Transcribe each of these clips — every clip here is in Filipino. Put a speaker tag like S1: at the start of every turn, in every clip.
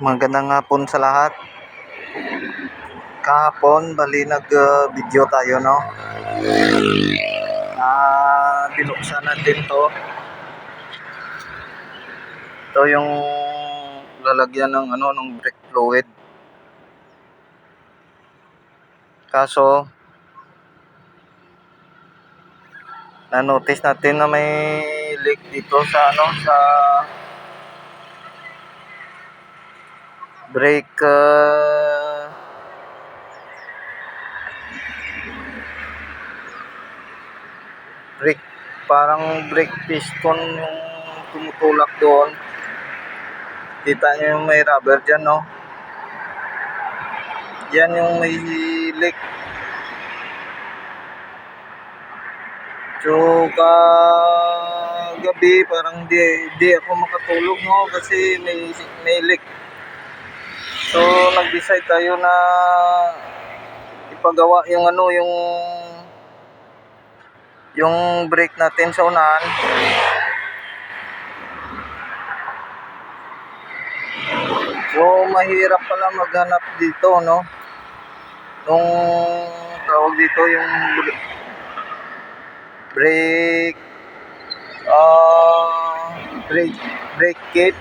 S1: Magandang hapon sa lahat. Kahapon, bali nag-video tayo, no? Binuksan natin to. Ito yung lalagyan ng ng brake fluid. Kaso, na-notice natin na may leak dito sa sa brake parang brake piston yung tumutulak doon. Kita nyo yung may rubber dyan, no? Yan yung may leak. So, kagabi parang di ako makatulog, no? Kasi may leak. So, nag-decide tayo na ipagawa yung brake natin sa unahan. So, mahirap pala maghanap dito, no? Nung tawag dito yung brake kit.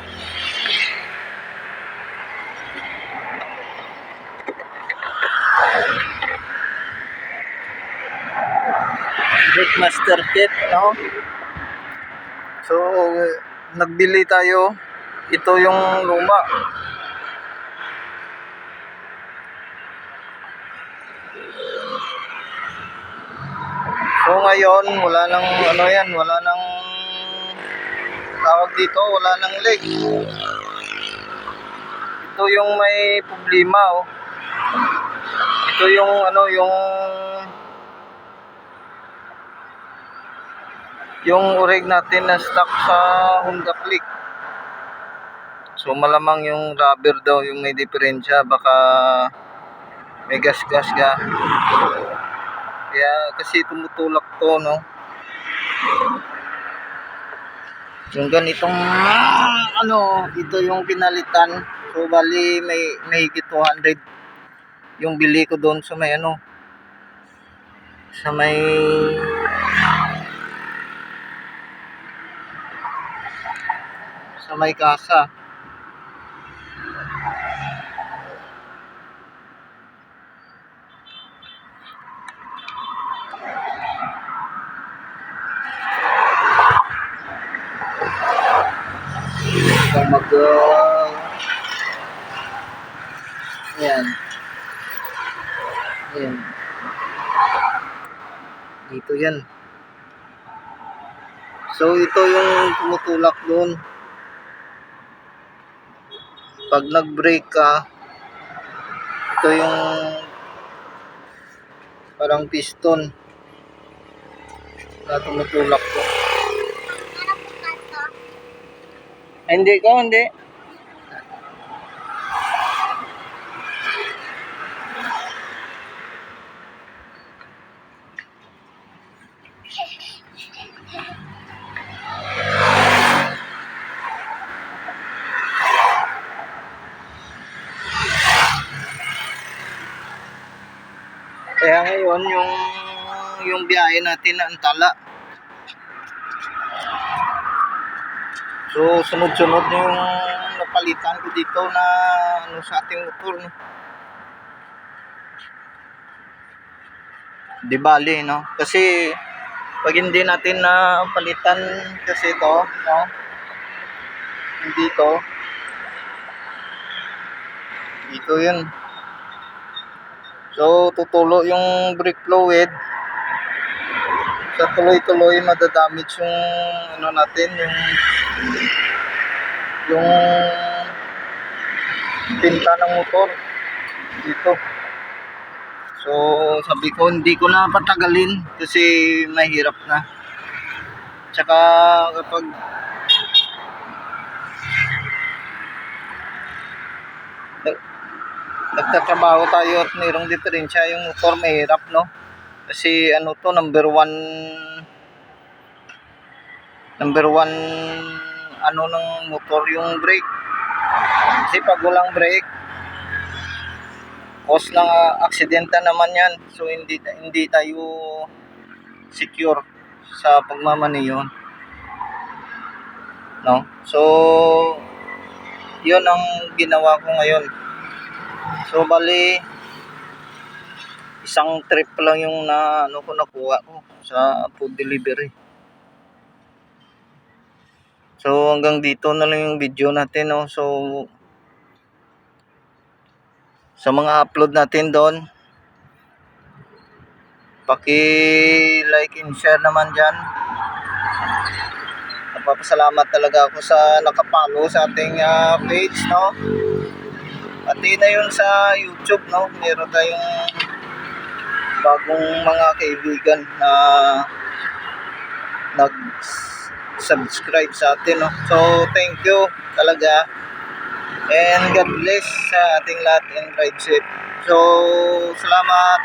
S1: Brake master kit, no? So, nagbili tayo. Ito yung luma. So ngayon, wala nang wala nang tawag dito, wala nang leak. Ito yung may problema, oh. Ito yung yung urig natin na stock sa Honda Click. So malamang yung rubber daw yung may diferensya, baka may gas-gas ka. Kaya kasi tumutulak to, no? Yung ganitong ito yung pinalitan. So bali may 200 yung bili ko doon sa may sa may kasa. So ayan dito yan. So ito yung tumutulak doon. Pag nag-brake ka, ito yung parang piston na tumutulak ko. Hindi ko, hindi. Kaya ngayon yung biyahe natin na antala. So sunod-sunod yung napalitan ko dito na sa ating motor, no? Di bali, no? Kasi pag hindi natin na palitan kasi ito, no? Hindi to. Dito yun. So tutulo yung brake fluid. Sa tuloy-tuloy madadamage yung natin, yung pinta ng motor dito. So sabi ko hindi ko na patagalin kasi mahirap na. Tsaka kapag nagtatrabaho tayo at mayroong diferensya yung motor, mahirap, no? Kasi to, number one ng motor yung brake. Kasi pag walang brake, cause ng aksidente naman yan. So hindi tayo secure sa pagmamaneho, no? So yun ang ginawa ko ngayon. So bali isang trip lang yung nakuha ko sa food delivery. So hanggang dito na lang yung video natin, no? So sa mga upload natin doon, paki-like and share naman dyan. Napapasalamat talaga ako sa nakapalo sa ating page, no? Pati na yun sa YouTube, no? Meron tayong bagong mga kaibigan na nag-subscribe sa atin, no? So thank you talaga, and God bless sa ating lahat, and ride safe. So salamat.